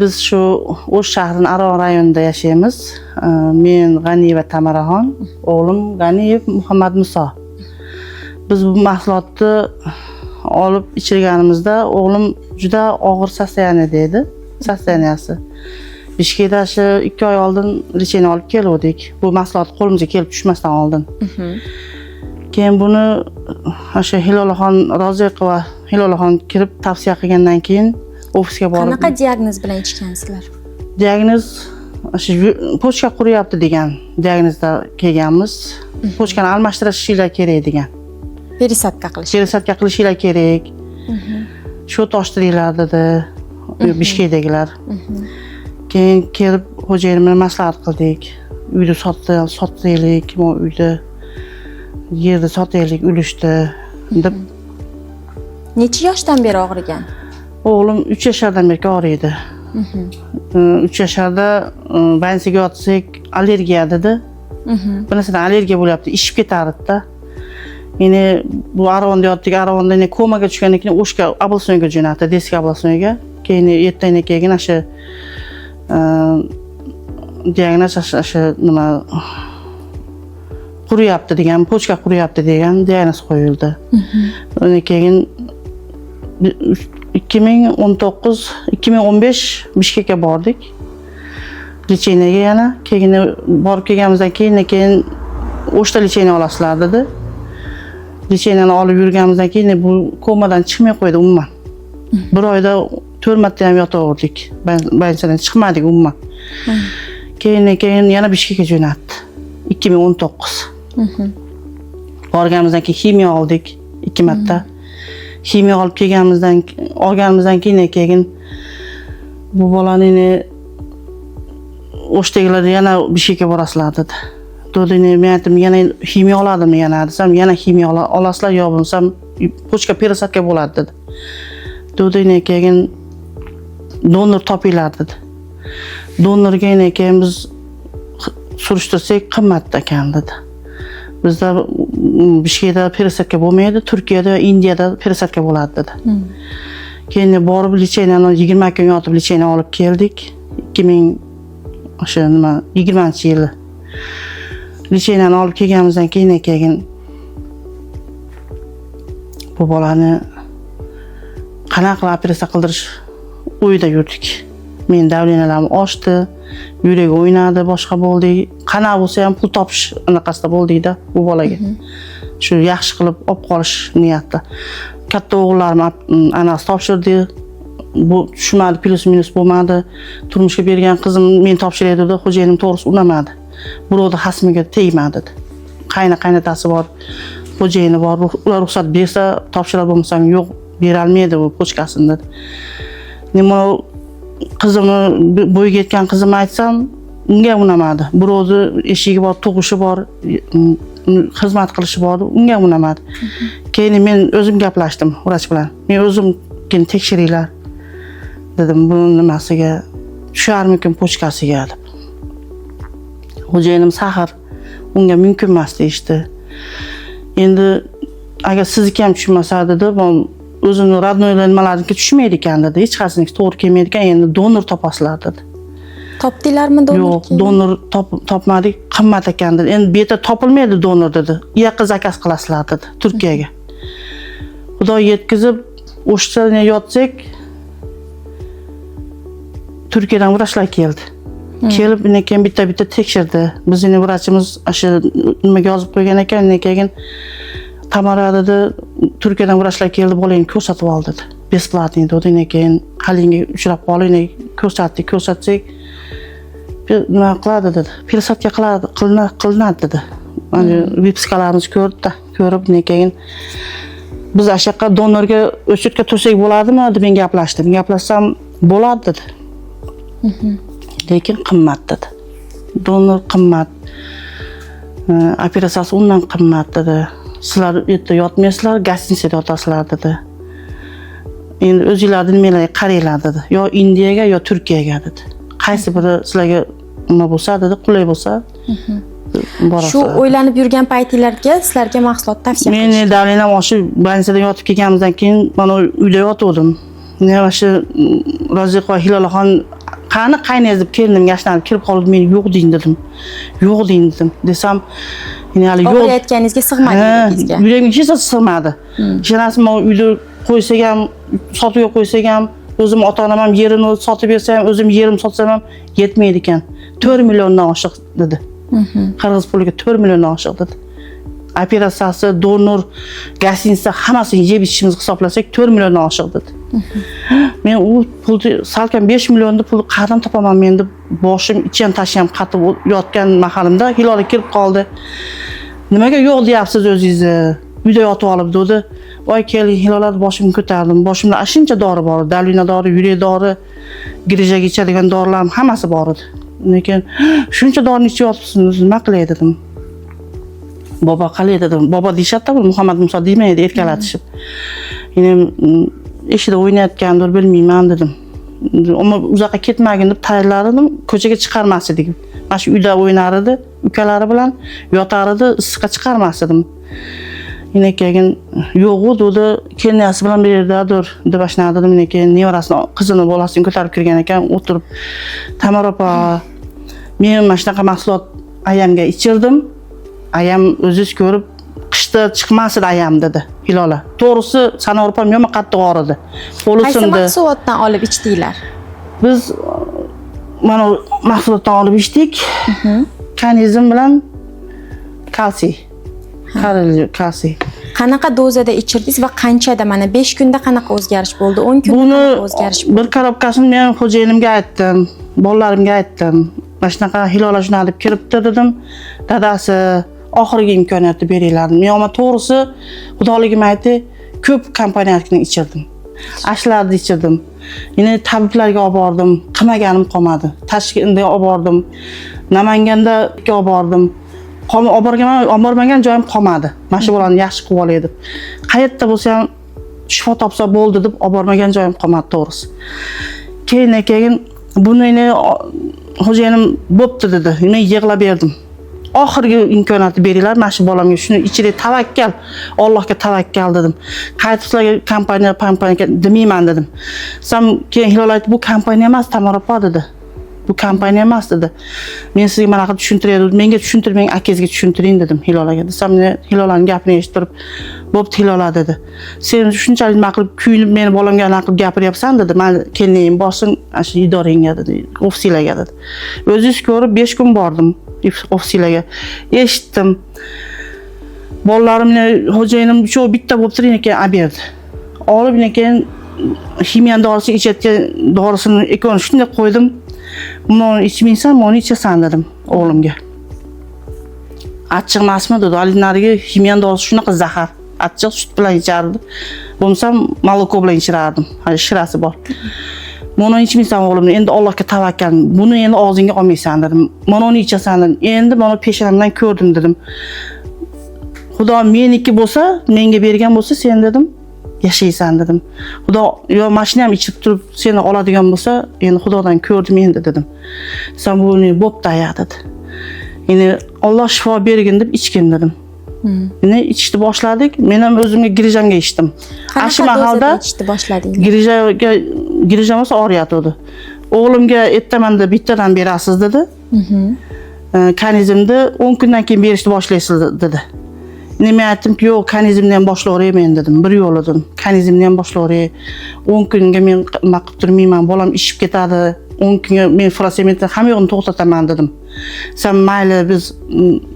Biz shu O'sh shahrining Aron rayonida yashaymiz. Men G'aniyeva Tamaraxon, o'g'lim G'aniyev Muhammad Muso. Biz bu mahsulotni olib ichirganimizda o'g'lim juda og'ir sostoyaniyada edi, sostoyaniyasi. Bishkekda shu 2 oy oldin lecheniya olib keldik. Bu mahsulot qo'limizga kelib tushmasdan oldin. Keyin buni o'sha Hilolaxon Roziqova Hilolaxon kirib tavsiya qilgandan keyin ofisga borib. Qanaqa diagnoz bilan ichgansizlar? Diagnoz shu pochka quryapti degan diagnozda kelganmiz. Pochkani almashtirishinglar kerak degan. Perisadka qilish. Perisadka qilishinglar kerak. Shu toshtiringlar dedi Bishkekdagilar. Keyin kelib xo'jayinim bilan maslahat qildik. Uyni sotaylik, uyda yerda sotaylik, ulushda deb. Necha yoshdan beri og'rigan? O'g'lim 3 yoshdan beri og'riydi. 3 yoshda bansiga yotsak allergiya dedi. Bir narsadan allergiya bo'lyapti, ishib ketardi-da. Yine bu Aronda yotdik, Aronda yine komaga tushgandan keyin O'shga Ablosonga jo'natdi, Deska Ablosonga. Keyin ertadan keyin o'sha diagnoz o'sha nima quryapti degan, pochka quryapti degan diagnoz qo'yildi. Undan keyin 2015 Bishkekka bordik. Lecheniyaga yana keyin borib kelganimizdan keyin O'shda lecheniya olasizlar dedi. Lecheniyani olib yurganimizdan keyin bu komadan chiqmay qo'ydi umuman. Bir oyda 4 marta ham yotaverdik. Banchadan chiqmadik umuman. Keyin yana Bishkekka jo'natdi. 2019. Borganimizdan keyin ximiya oldik 2 marta. Ximiya olib olganimizdan keyin bu bolani O'shdagilar yana Bishkekka borasizlar dedi. Dodini men aytdim, yana ximiya oladimmi yana desam, yana ximiya olasizlar yo bo'lmasam pochka perisadka bo'ladi dedi. Dodini keyin donor topinglar dedi. Donorga keyin biz surishtirsak qimmat ekan dedi. Bizda Bishkekda perisadka bo'lmaydi, Turkiyada va Indiyada perisadka bo'ladi dedi. Keyin borib lecheniyani 20 kun yotib lecheniya olib keldik. 2020-yili. Lecheniyani olib kelganimizdan keyin bu bolani qanaqa operatsiya qildirish o'yida yurdik. Men davleniyalarim oshdi, yuragi o'ynadi, boshqa bo'ldi. Qanaqa bo'lsa ham pul topish anaqasida bo'ldik-da bu bolaga. Shu yaxshi qilib olib qolish niyatda. Katta o'g'illarim anasi topshirdi. Bu tushmadi, plus minus bo'lmadi. Turmushga bergan qizim men topshiray dedi, xo'jayinim to'g'risi unamadi. Birovni xasmiga tegmadi dedi. Qaynotasi bor, xo'jayini bor, ular ruxsat bersa topshiradi, bo'lmasam yo'q, bera olmaydi bu pochkasini dedi. Nima qizimni bo'yiga yetgan qizimni aytsam, unga unamadi. Birovni eshigi bor, tug'ishi bor, xizmat qilishi bor, unga unamadi. Keyin men o'zim gaplashdim vrach bilan. Men o'zim keyin tekshiringlar dedim, bu nimasiga tusharmikin pochkasiga deb. Xo'jayinim Sahar unga mumkin emas deyishdi. Endi agar sizniki ham tushmasa dedi, o'zini radnoylar nimalarniki tushmaydi ekan dedi. Hech qaysiniki to'g'ri kelmaydi ekan, endi donor topasizlar dedi. Topdinglarmi donor? Yo'q, donor topmadik, qimmat ekan dedi. Endi bu yerda topilmaydi donor dedi. Uyoqqa zakaz qilasizlar dedi, Turkiyaga. Xudo yetkazib, O'shda yotsak, Turkiyadan vrachlar keldi. Kelib, keyin bitta tekshirdi. Bizning vrachimiz o'sha nimaga yozib qo'ygan ekan, keyin Tamara dedi, Turkiyadan vrachlar keldi, bolangni ko'rsatib ol dedi. Besplatniy dedi, keyin halinga uchrab qoling, ko'rsatsak, nima qiladi dedi. Perisadka qilinadi dedi. Mana vipskalarimiz ko'rib, keyin biz ashaqqa donorga o'chirtga tursak bo'ladimi deb men gaplashdim. Gaplashsam bo'ladi dedi. Lekin qimmat dedi. Donor qimmat. Operatsiyasi undan qimmat dedi. Sizlar u yerda yotmaysizlar, gostinitsada yotasizlar dedi. Endi o'zingizlarni nimalarga qaranglar dedi. Yo Indiyaga yo Turkiyaga dedi. Qaysi biri sizlarga nima bo'lsa dedi, qulay bo'lsa borasiz. Shu o'ylanib yurgan paytinglarga sizlarga mahsulot tavsiya qilishdi. Men davleniyam oshib banchadan yotib kelganimizdan keyin mana uyda yotgandim. Ne shu Roziqa Hilolaxon qani qaynangiz deb kelinimga ashnalib kirib qoldi, men yo'q deyin dedim. Yo'q deyin dedim. Desam, hali yo'q. Og'riyotganingizga sig'madi yuragingizga. Yuragimga hech narsa sig'madi. Ishonasizmi, uyda qo'ysak ham, sotuvga qo'ysak ham, o'zim ota-onam ham yerini sotib bersam, o'zim yerim sotsam ham yetmaydi ekan. 4 milliondan oshiq dedi. Qirg'iz puliga 4 milliondan oshiq dedi. Operatsiyasi, donor, gostinitsa hammasini yeb ichishimizni hisoblasak 4 milliondan oshiq dedi. Men u pulni salkam 5 millionni pul qayerdan topaman men deb boshim icham tasham qatib yotgan mahalimda Hilola kirib qoldi. Nimaga yo'q deyapsiz o'zingizni? Uyda yotib olib dedi. Voy keling Hilola boshimni ko'tardim. Boshimda ashuncha dori bor, dalvina dori, yurak dori, grijaga ichadigan dorilarning hammasi bor edi. Lekin shuncha dorini ichib yotibsiz, nima qilay dedim. Bobo qalay dedim. Bobo deyshadi-da, Muhammad Muso demaydi, erkalatishib. Yine ishida o'ynayotgandir, bilmayman dedim. Ammo uzoqqa ketmagin deb tayyorladim, ko'chaga chiqarmas edik. Mana shu uyda o'ynar edi, ukalari bilan yotar edi, issiqqa chiqarmas edim. Yine keyin yo'q dedi, kelinasi bilan bir yerdadir deb ashnadim. Yine keyin nevarasini, qizini, bolasini ko'tarib kirgan ekan, o'tirib, Tamar opa, men mana shunaqa mahsulot ayamga ichirdim. Ayam o'zingiz ko'rib, qishda chiqmas edi ayam dedi Hilola. To'g'risi, Sanor opam yomon qattiq og'ridi. Qo'li Qaysi sindi. mahsulotdan olib ichdinglar? Biz mana mahsulotdan olib ichdik. Kanizm bilan kalsiy. Kalsiy. Qanaqa dozada ichirdingiz va qanchada? Mana 5 kunda qanaqa o'zgarish bo'ldi? 10 kunda qanaqa o'zgarish bo'ldi? Bir korobkasini men xo'jayinimga aytdim, bolalarimga aytdim. Mana shunaqa Hilola shuni olib kiribdi dedim. Dadasi oxirgi imkoniyatni beringlar. Men ama to'g'risi xudoligim aytdi, ko'p kompaniyalarni ichirdim. Ashlarni ichirdim. Yine tabiblarga olib bordim, qilmaganim qolmadi. Toshkentga olib bordim. Namanganda olib bordim. Olib bormagan joyim qolmadi. Mana shu bolani yaxshi qilib olay deb. Qayerda bo'lsa ham shifo topsa bo'ldi deb olib bormagan joyim qolmadi to'g'risi. Keyin buni xo'jayinim bo'pti dedi. Men yig'lab berdim. Oxirgi imkoniyatni beringlar, mana shu bolamga shuni ichida tavakkal, Allohga tavakkal dedim. Qaytib sizlarga kompaniya demayman dedim. Sam keyin Hilola aytdi, bu kompaniya emas, Tamar opa dedi. Bu kompaniya emas dedi. Men sizga mana qilib tushuntiray dedim. Menga tushuntirmang, akangizga tushuntiring dedim Hilolaga. Desam, Hilolaning gapini eshitib turib, bo'pti Hilola dedi. Sen shunchalik nima qilib kuyinib meni bolamga nima qilib gapiryapsan dedi. Men kelinayim borsin, shu idorangga dedi, ofislarga dedi. O'zingiz ko'rib 5 kun bordim ofislarga. Eshitdim. Bolalarimni xo'jayinim shu bitta bo'lib turgan ekan, berdi. Olib keyin ximiyan dorisi ichayotgan dorisini ekon shunday qo'ydim. Buni ichmaysan, buni ichasan dedim o'g'limga. Achchiq emasmi dedi. Alinariga ximiyan dorisi shunaqa zahar. Achchiq sut bilan ichardi. Bo'lmasam moloko bilan ichirardim. Hali shirasi bor. Buni ichmaysan o'g'lim, endi Allohga tavakkal. Buni endi og'zingga olmaysan dedim. Mana uni ichasan dedim. Endi mana peshonamdan ko'rdim dedim. Xudo meniki bo'lsa, menga bergan bo'lsa, sen dedim, yashaysan dedim. Xudo yo mashina ham ichib turib seni oladigan bo'lsa, endi Xudodan ko'rdim endi dedim. Sen buni bo'pti aya dedi. Endi Alloh shifo bergin deb ichgin dedim. Yine içishni boshladik. Men ham o'zimga grijamga ichdim. Shu mahalda ichishni boshladingiz. Grijam bo'lsa og'riyotdi. O'g'limga ertamanda bittadan berasiz dedi. Kanizmni 10 kundan keyin berishni boshlaysiz dedi. Men aytdimki, yo'q, kanizmni ham boshlayvering men dedim. Bir yo'l dedim. Kanizmni ham boshlayvering. 10 kunga men nima qilib turmayman, bolam ishib ketadi. 10 kunga men frasementni hamma yo'qni to'xtataman dedim. Sen mayli biz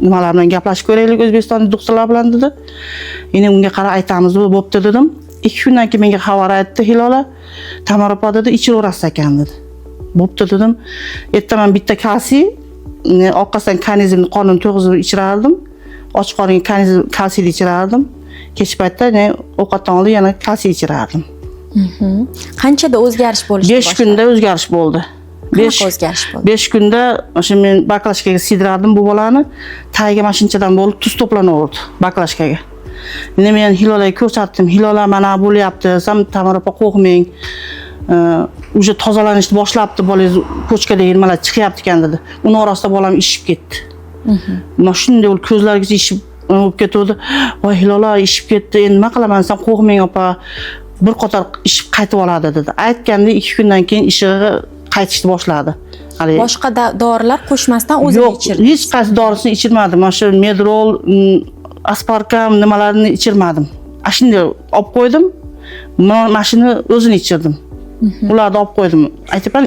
nimalar bilan gaplashib ko'raylik O'zbekistonlik doktorlar bilan dedi. Endi unga qarab aytamiz, bo'pti dedim. 2 kundan keyin menga xabar aytdi Hilola. Tamar opa dedi, ichiraverasiz ekan dedi. Bo'pti dedim. Ertaman bitta kalsiy, orqasidan kanizmni qonini to'g'izib ichirardim. Och qoringa kalsiyni ichirardim. Kech paytda ovqatdan oldin yana kalsiy ichirardim. Qanchada o'zgarish bo'lishdi? 5 kunda o'zgarish bo'ldi. 5 kunda o'sha men baklashkaga sidirardim bu bolani. Tagiga mashinchadan bo'lib tuz to'planaverdi baklashkaga. Endi men Hilolaga ko'rsatdim. Hilola mana bo'lyapti. Sam Tamar opa qo'rqmang. Uje tozalanishni boshlabdi, bolangiz ko'chkadagi nimalar chiqyapti ekan dedi. Uni orasida bolam ishib ketdi. Mana shunday bo'lib ko'zlariga ishib bo'lib ketdi. Voy Hilola ishib ketdi. Endi nima qilaman? Sen qo'rqmang opa. bir qator ichib qaytib oladi dedi. Aytganda 2 kundan keyin ishiga qaytishni boshladi. Hali Boshqa dorilar qo'shmasdan o'zi yo'q, ichirdi. hech qaysi dorisini ichirmadim. Mana shu Medrol, aspartam nimalarni ichirmadim. Ashunday olib qo'ydim. Mashina o'zini ichirdim. Ularni olib qo'ydim. Aytibman,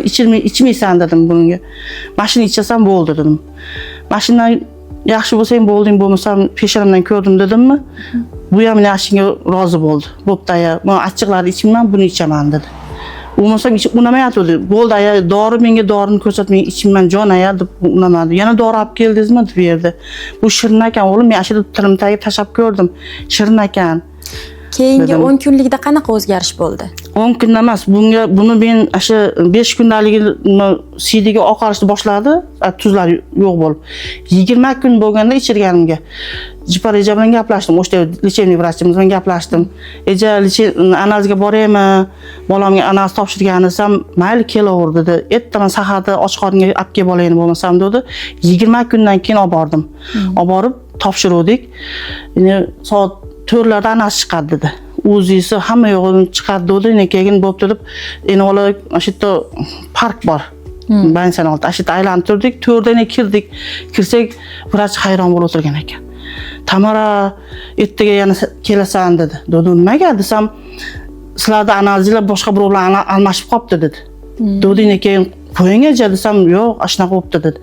ichmaysan dedim bunga. Mashina ichasan bo'ldi dedim. Mashinadan yaxshi bo'lsang bo'lding, bo'lmasam peshanamdan ko'rdim dedimmi? Bu ham yaxshiga rozi bo'ldi. Bo'pti aya, men achchiqlarni ichmayman, buni ichaman dedi. Bo'lmasam ichib unamayotdi. Bo'ldi aya, dori menga dorini ko'rsatmang, ichmayman jon aya deb unamadi. Yana dori olib keldingizmi deb berdi. Bu shirin ekan o'g'lim, men ashida tilim tagib tashab ko'rdim. Shirin ekan. Keyingi 10 kunlikda qanaqa o'zgarish bo'ldi? 10 kun emas, buni men o'sha 5 kundaligi siydiga oqarishni boshladi, tuzlar yo'q bo'lib. 20 kun bo'lganda ichirganimga Jipar eja bilan gaplashdim. O'sha lecheniy vrachimiz bilan gaplashdim. Eja analizga boraymi? Bolamga analiz topshirgan desam, mayli kelaver dedi. Ertaman saharda och qornga olib kelib olayni bo'lmasam dedi. 20 kundan keyin olib bordim. Olib borib topshirdik. Endi soat 4larda analiz chiqadi dedi. O'zisi hamma yo'g'ini chiqardi dedi. Keyin bo'pti deb, endi ola o'sha yerda park bor. Bansan oldi. Ashita aylantirdik, 4dan kirdik. Kirsak, vrach hayron bo'lib o'tirgan ekan. Tamara, ertaga yana kelasan dedi. Nimaga desam, sizlarda analizlar boshqa birovlar almashib qopti dedi. Keyin qo'ying eja desam, yo'q, shunaqa bo'pti dedi.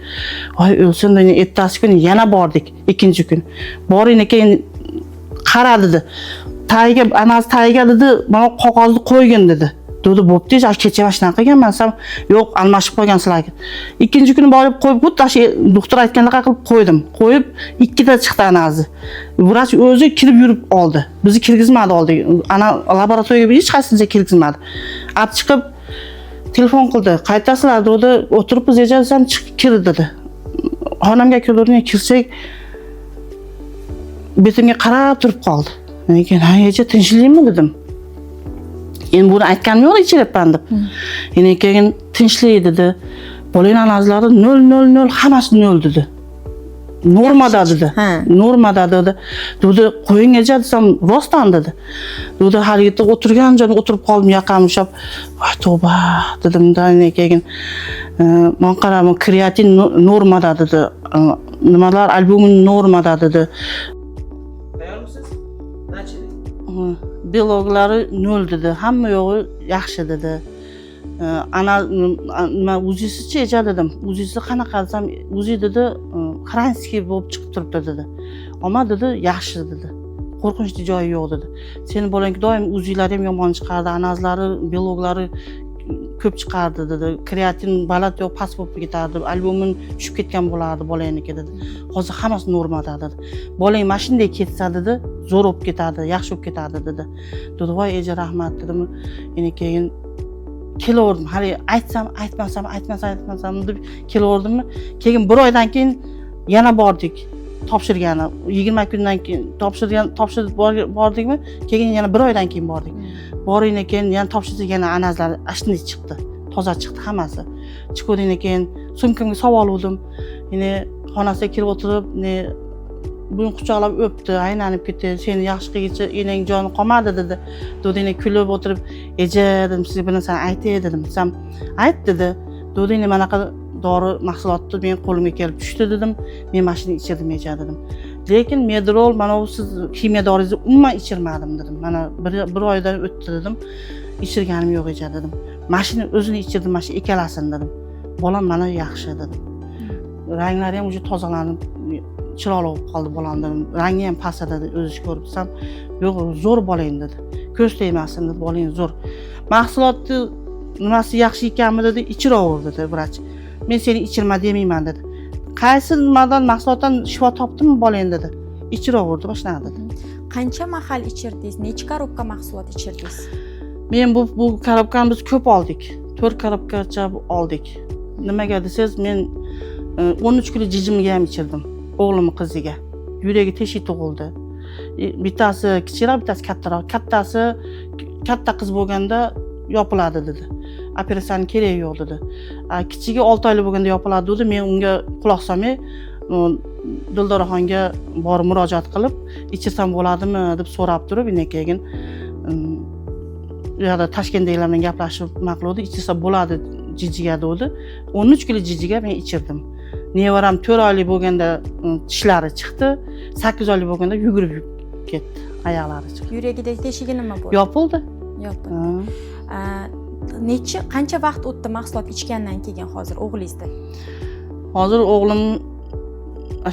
Voy, o'lsin dedi. Ertasi kuni yana bordik, ikkinchi kun. Boring keyin qara dedi. Tagiga analiz tagiga dedi, mana qog'ozni qo'ygin dedi. Bo'pti, kecha shunaqa qilganman desam, yo'q, almashib qo'ygansizlar. Ikkinchi kuni borib qo'yib, xuddi shu doktor aytgandaqa qilib qo'ydim. Qo'yib, 2da chiqdi analizi. Vrach o'zi kirib yurib oldi. Bizni kirgizmadi oldi. Ana laboratoriyaga hech qaysiga kirgizmadi. Olib chiqib telefon qildi. Qaytasizlar dedi, o'tiribmiz eja desam, chiqib kir dedi. Xonamga kirdim, kirsak betimga qarab turib qoldi. Lekin, "Ha, eja tinchlikmi?" dedim. Endi buni aytganim yo'q ichiryapman deb. Endi keyin tinchlik dedi. Bolang analizlari 0 hammasi 0 dedi. Normada dedi. Normada dedi. Qo'ying eja desam, rostdan dedi. Hali yerda o'tirgan joyda o'tirib qoldim, yaqam ushlab, "Voy tavba" dedim-da, keyin men qaradim, kreatin normada dedi. Nimalar albumin normada dedi. Biologlari 0 dedi. Hamma yo'g'i yaxshi dedi. Nima uzisichi eja dedim. Uzisi qanaqa desam, uzi dedi, xranskiy bo'lib chiqib turibdi dedi. Ammo dedi, yaxshi dedi. Qo'rqinchli joyi yo'q dedi. Seni bolang doim uzilari ham yomon chiqardi, analizlari, biologlari ko'p chiqardi dedi. Kreatin baland yo'q, past bo'lib ketardi, albumin tushib ketgan bo'lardi bolangniki dedi. Hozir hammasi normada dedi. Bolang mana shunday ketsa dedi, zo'r bo'lib ketadi, yaxshi bo'lib ketadi dedi. Voy eja rahmat dedim. Endi keyin kelaverdim. Hali aytmasam deb kelaverdimmi? Keyin 1 oydan keyin yana bordik. Topshirgani 20 kundan keyin topshirib bordikmi? Keyin yana 1 oydan keyin bordik. Boringdan keyin yana topshirdik, yana analizlar ashunday chiqdi. Toza chiqdi hammasi. Chiqgandan keyin sumkamga savol oldim. Yine xonasiga kirib o'tirib, buni quchoqlab o'pdi, aylanib ketdi. Seni yaxshi qilgichi enang joni qolmadi dedi. Dodini kulib o'tirib, "Eja" dedim, "Sizga bir narsani aytay" dedim. Desam, "Ayt" dedi. Dodini manaqa dori mahsulotni men qo'limga kelib tushdi dedim. Men mashina ichirdim eja dedim. Lekin Medrol mana bu siz kimyo doringizni umuman ichirmadim dedim. Mana bir oydan o'tdi dedim. Ichirganim yo'q eja dedim. Mashina o'zini ichirdim, mashina ikkalasini dedim. Bolam mana yaxshi dedim. Ranglari ham o'sha tozalanib, chiroyli bo'lib qoldi bolam dedim. Rangi ham pastladi dedi, o'zingiz ko'rib desam, yo'q, zo'r bolang dedi. Ko'z tegmasin dedi, bolang zo'r. Mahsulotni nimasi yaxshi ekanmi dedi, ichiraver dedi vrach. Men seni ichirma demayman dedi. Qaysi nimadan mahsulotdan shifo topdimmi bolang dedi. Ichiraverdi, boshladi dedi. Qancha mahal ichirdingiz? Necha korobka mahsulot ichirdingiz? Men bu korobkani biz ko'p oldik. 4 korobkacha oldik. Nimaga desangiz, men 13 kilo jijimga ham ichirdim. O'g'limning qiziga. Yuragi teshik tug'ildi. Bittasi kichikroq, bittasi kattaroq. Kattasi katta qiz bo'lganda yopiladi dedi. Operatsiyaning keragi yo'q dedi. Kichigi 6 oylik bo'lganda yopiladi dedi. Men unga quloq solmay Dildoraxonga borib murojaat qilib, ichirsam bo'ladimi deb so'rab turib, keyin u yoqda Toshkentdagilar bilan gaplashib maqladi, ichsa bo'ladi jijiga dedi. 13 kilo jijiga men ichirdim. Nevaram 4 oylik bo'lganda tishlari chiqdi, 8 oylik bo'lganda yugurib ketdi, oyoqlari chiqdi. Yuragidagi teshigi nima bo'ldi? Yopildi. Qancha vaqt o'tdi mahsulot ichgandan keyin hozir o'g'lingizda? Hozir o'g'lim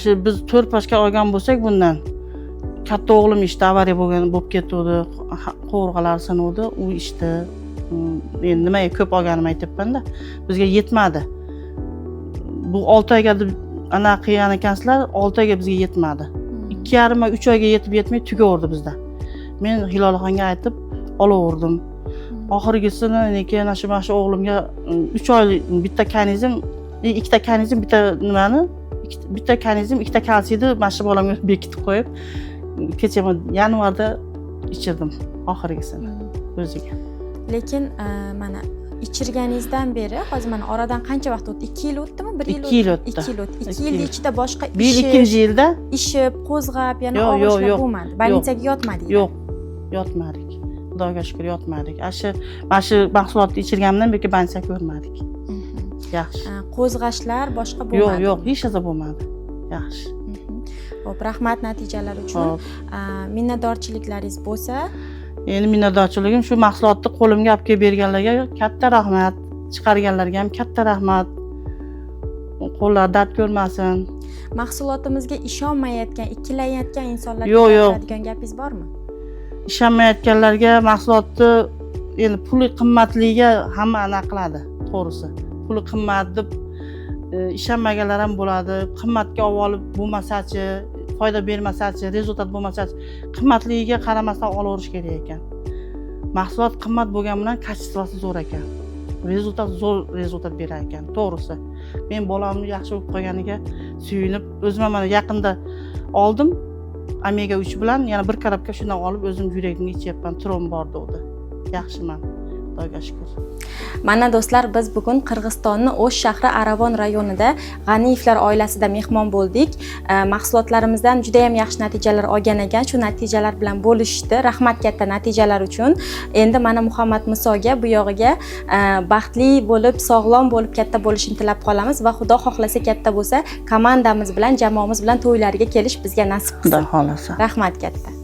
shu biz 4 pashka olgan bo'lsak bundan katta o'g'lim ishda avariya bo'lib ketdi, qovurg'alari sinuvdi, u ishda. Men nimaga ko'p olganimni aytibman-da, bizga yetmadi. Bu 6 oyga deb ana qilgan ekansizlar, 6 oyga bizga yetmadi. 2,5 va 3 oyga yetib yetmay tugaverdi bizda. Men Hilolaxonga aytib olaverdim. Oxirgisini lekin shu o'g'limga 3 oylik bitta kanizm, ikkita kanizm, bitta nimani, bitta kanizm, ikkita kalsiyni mana shu bolamga bekitib qo'yib, kecha yanvarda ichirdim oxirgisini o'ziga. Lekin mana ichirganingizdan beri hozir mana oradan qancha vaqt o'tdi? 2 yil o'tdimi? 1 yil 2 yil o'tdi. 2 yil o'tdi. 2 yil ichida boshqa bir ikkinchi yilda ishib, qo'zg'ab, yana og'rishlar bo'lmadi. Bolnitsaga yotmadingiz? Yo'q, yotmadik. Xudoga shukr yotmadik. Mana shu mahsulotni ichirganimdan beri bolnitsa ko'rmadik. Yaxshi. Qo'zg'ashlar boshqa bo'lmadi? Yo'q, hech narsa bo'lmadi. Yaxshi. Xo'p, rahmat natijalar uchun. Minnatdorchiliklaringiz bo'lsa, Endi minnatdorchiligim shu mahsulotni qo'limga olib kelib berganlarga katta rahmat, chiqarganlarga ham katta rahmat. Qo'llar dard ko'rmasin. Mahsulotimizga ishonmayotgan, ikkilanayotgan insonlarga aytadigan gapingiz bormi? Ishonmayotganlarga mahsulotni endi puli qimmatligiga hamma aniq qiladi, to'g'risi. Puli qimmat deb ishonmaganlar ham bo'ladi. Qimmatga olib bo'lmasa-chi, foyda bermasa-chi, rezultat bo'lmasa-chi, qimmatligiga qaramasdan olaverish kerak ekan. Mahsulot qimmat bo'lgani bilan kачествоsi zo'r ekan. Zo'r rezultat berar ekan, to'g'risi. Men bolamni yaxshi bo'lib qolganiga suyunib, o'zim mana yaqinda oldim. Omega 3 bilan yana bir karobka shundan olib o'zim yurakimga ichyapman, trom bor dedi. Yaxshiman. Xudoga shukr. Mana do'stlar, biz bugun Qirg'izistonning O'sh shahri Aravon rayonida G'aniyevlar oilasida mehmon bo'ldik. Mahsulotlarimizdan juda ham yaxshi natijalar olgan ekan. Shu natijalar bilan bo'lishdi. Rahmat katta natijalar uchun. Endi mana Muhammad Musoga bu yog'iga baxtli bo'lib, sog'lom bo'lib, katta bo'lishini tilab qolamiz va Xudo xohlasa katta bo'lsa, komandamiz bilan, jamoamiz bilan to'ylariga kelish bizga nasib qilsin. Xudo xohlasa. Rahmat katta.